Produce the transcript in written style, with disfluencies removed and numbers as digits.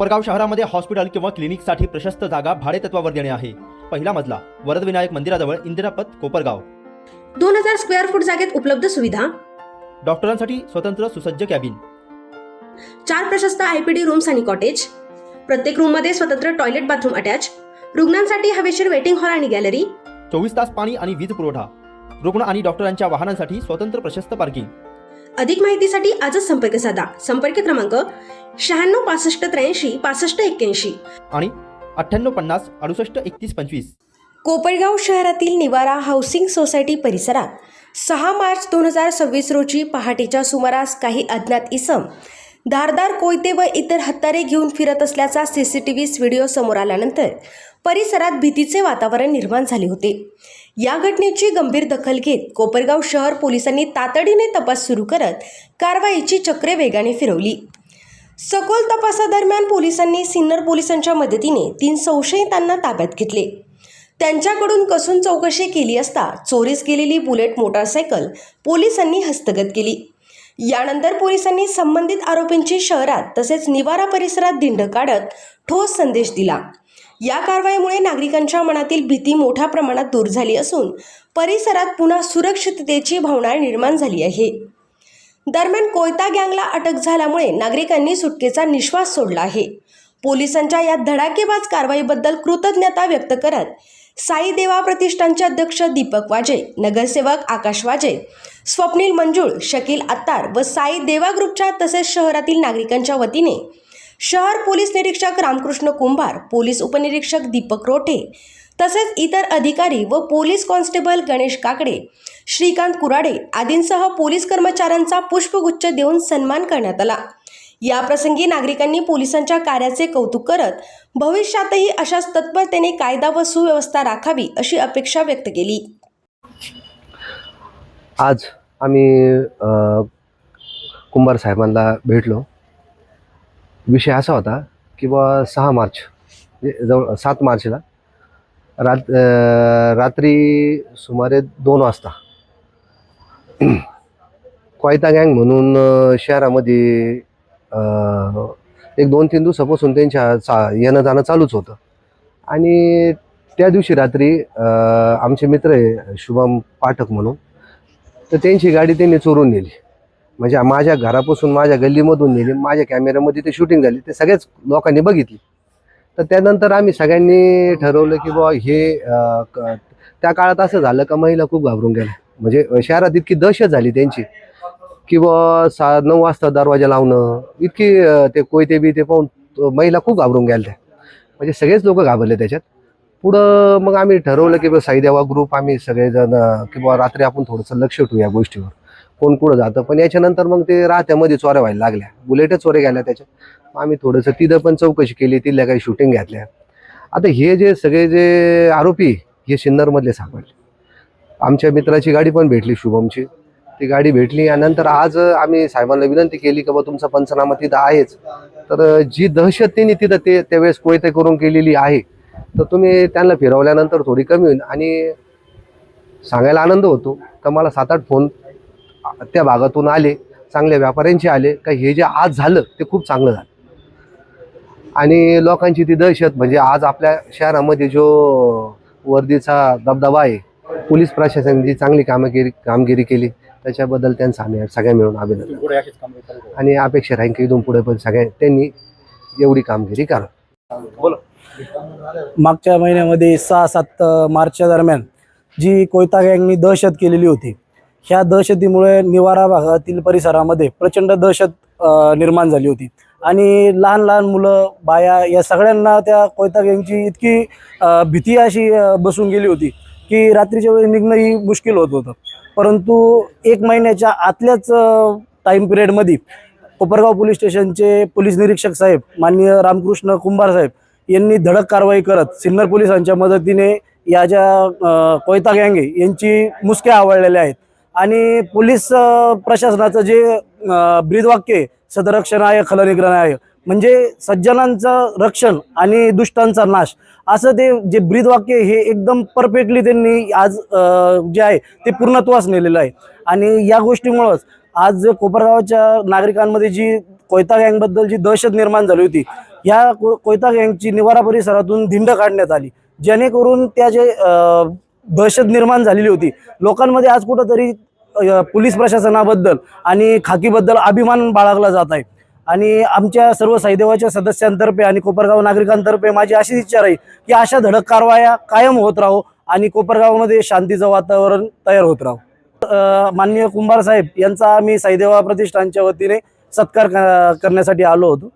कोपरगाव शहरामध्ये हॉस्पिटल किंवा क्लिनिकसाठी प्रशस्त जागा भाडेतत्वावर देणे आहे। पहिला मजला वरदविनायक मंदिराजवळ इंदिरापथ कोपरगाव। 2000 स्क्वेअर फूट जागेत उपलब्ध सुविधा, डॉक्टरांसाठी स्वतंत्र सुसज्ज कॅबिन, 4 प्रशस्त आयपीडी रूम्स आणि कॉटेज, प्रत्येक रूम मध्ये स्वतंत्र टॉयलेट बाथरूम अटॅच, रुग्णांसाठी हवेशीर वेटिंग हॉल आणि गॅलरी, 24 तास पाणी आणि वीज पुरवठा, रुग्ण आणि डॉक्टरांच्या वाहनांसाठी स्वतंत्र प्रशस्त पार्किंग। अधिक माहितीसाठी आजच संपर्क साधा। संपर्क क्रमांक 96 65 83 65 81 आणि 98 50 68 31 25। कोपरगाव शहरातील निवारा हाऊसिंग सोसायटी परिसरात 6 मार्च 2026 रोजी पहाटेच्या सुमारास काही अज्ञात इसम धारदार कोयते व इतर हत्यारे घेऊन फिरत असल्याचा सीसीटीव्ही व्हिडिओ समोर आल्यानंतर परिसरात भीतीचे वातावरण निर्माण झाले होते। या घटनेची गंभीर दखल घेत कोपरगाव शहर पोलिसांनी तातडीने तपास सुरू करत कारवाईची चक्रे वेगाने फिरवली। सखोल तपासादरम्यान पोलिसांनी सिन्नर पोलिसांच्या मदतीने 3 संशयितांना ताब्यात घेतले। त्यांच्याकडून कसून चौकशी केली असता चोरीस गेलेली बुलेट मोटारसायकल पोलिसांनी हस्तगत केली। यानंतर पोलिसांनी संबंधित आरोपींची शहरात तसेच निवारा परिसरात धिंड काढत ठोस संदेश दिला। या कारवाईमुळे नागरिकांच्या मनातील भीती मोठ्या प्रमाणात दूर झाली असून परिसरात पुन्हा सुरक्षिततेची भावना निर्माण झाली आहे। दरम्यान कोयता गँगला अटक झाल्यामुळे नागरिकांनी सुटकेचा निश्वास सोडला आहे। पोलिसांच्या या धडाकेबाज कारवाईबद्दल कृतज्ञता व्यक्त करत साई देवा प्रतिष्ठानचे अध्यक्ष दीपक वाजे, नगरसेवक आकाश वाजे, स्वप्नील मंजुळ, शकील अत्तार व साई देवा ग्रुपच्या तसेच शहरातील नागरिकांच्या वतीने शहर पोलीस निरीक्षक रामकृष्ण कुंभार, पोलीस उपनिरीक्षक दीपक रोठे तसेच इतर अधिकारी व पोलीस कॉन्स्टेबल गणेश काकडे, श्रीकांत कुराडे आदींसह पोलीस कर्मचाऱ्यांचा पुष्पगुच्छ देऊन सन्मान करण्यात आला। या प्रसंगी नागरिकांनी पोलिसांच्या कार्याचे कौतुक करत भविष्यातही अशाच तत्परतेने कायदा व सुव्यवस्था राखावी अशी अपेक्षा व्यक्त केली। आज आम्ही कुंभार साहेबांना भेटलो। विषय असा होता की 6 मार्च जवळ 7 मार्चला रात्री सुमारे 2 वाजता कोयता गँग म्हणून शहरामध्ये एक 2-3 दिवसापासून त्यांच्या येणं जाणं चालूच होतं। आणि त्या दिवशी रात्री आमचे मित्र आहे शुभम पाठक म्हणून, तर त्यांची गाडी त्यांनी चोरून नेली। म्हणजे माझ्या घरापासून माझ्या गल्लीमधून नेली, माझ्या कॅमेऱ्यामध्ये ते शूटिंग झाली, ते सगळ्याच लोकांनी बघितली। तर त्यानंतर आम्ही सगळ्यांनी ठरवलं की हे त्या काळात असं झालं का महिला खूप घाबरून गेल्या। म्हणजे शहरात इतकी दहशत झाली त्यांची की 9 वाजता दरवाजा लावणं, इतकी ते कोयते बी ते पाहून महिला खूप घाबरून गेल्या। म्हणजे सगळेच लोक घाबरले त्याच्यात। पुढं मग आम्ही ठरवलं की साई देवा ग्रुप आम्ही सगळेजण की रात्री आपण थोडंसं लक्ष ठेवू या गोष्टीवर, कोण कुठं जातं। पण याच्यानंतर मग ते राहत्यामध्ये चोऱ्या व्हायला लागल्या, बुलेटच चोऱ्या गेल्या त्याच्यात। आम्ही थोडंसं तिथं पण चौकशी केली, तिथल्या काही शूटिंग घेतल्या। आता हे जे सगळे जे आरोपी हे सिन्नरमधले सापडले। आमच्या मित्राची गाडी पण भेटली, शुभमची, ती गाडी भेटली। आणि नंतर आज आम्ही साहेबांना विनंती केली की तुमचा पंचनामा तिथं आहेच, तर जी दहशत त्यांनी तिथं त्यावेळेस कोयते करून केलेली आहे, तर तुम्ही त्यांना फिरवल्यानंतर थोडी कमी होईल। आणि सांगायला आनंद होतो तर मला 7-8 फोन त्या भागातून आले, चांगल्या व्यापाऱ्यांचे आले का हे जे आज झालं ते खूप चांगलं झालं। आणि लोकांची ती दहशत, म्हणजे आज आपल्या शहरामध्ये जो वर्दीचा दबदबा आहे, पोलीस प्रशासनाने जी चांगली कामगिरी केली त्याच्याबद्दल त्यांचं आम्ही सगळ्या मिळून अभिनंदन। आणि अपेक्षा राहील की इथून पुढे पण सगळ्या त्यांनी एवढी कामगिरी करावी। मागच्या महिन्यामध्ये 6-7 मार्चच्या दरम्यान जी कोयता गँगनी दहशत केलेली होती, ह्या दहशतीमुळे निवारा भागातील परिसरामध्ये प्रचंड दहशत निर्माण झाली होती। आणि लहान लहान मुलं, बाया या सगळ्यांना त्या कोयता गँगची इतकी भीती अशी बसून गेली होती की रात्रीच्या वेळी निघणंही मुश्किल होत होतं। परंतु 1 महिन्याच्या आतल्याच टाईम पिरियडमध्ये कोपरगाव पोलीस स्टेशनचे पोलीस निरीक्षक साहेब माननीय रामकृष्ण कुंभार साहेब यांनी धडक कारवाई करत सिन्नर पोलिसांच्या मदतीने या ज्या कोयता गँग आहे यांची मुसक्या आवळलेल्या आहेत। आणि पोलीस प्रशासनाचं जे ब्रीदवाक्य आहे, सदरक्षणाय खलनिग्रहणाय, म्हणजे सज्जनांचं रक्षण आणि दुष्टांचा नाश, असं ते जे ब्रीदवाक्य हे एकदम परफेक्टली त्यांनी आज जे आहे ते पूर्णत्वास नेलेलं आहे। आणि या गोष्टीमुळंच आज कोपरगावच्या नागरिकांमध्ये जी कोयता गँगबद्दल जी दहशत निर्माण झाली होती या कोयता गँगची निवारा परिसरातून धिंड काढण्यात आली, जेणेकरून त्या जे दहशत निर्माण झालेली होती लोकांमध्ये, आज कुठंतरी पोलीस प्रशासनाबद्दल आणि खाकीबद्दल अभिमान बाळगला जात आहे. आणि आमच्या सर्व साईदेवाच्या सदस्यांतर्फे आणि कोपरगाव नागरिकांतर्फे माझी अशी इच्छा राहील की अशा धडक कारवाया कायम होत राहो आणि कोपरगावमध्ये शांतीचं वातावरण तयार होत राहो. माननीय कुंभार साहेब यांचा आम्ही साईदेवा प्रतिष्ठानच्या वतीने सत्कार करण्यासाठी आलो होतो.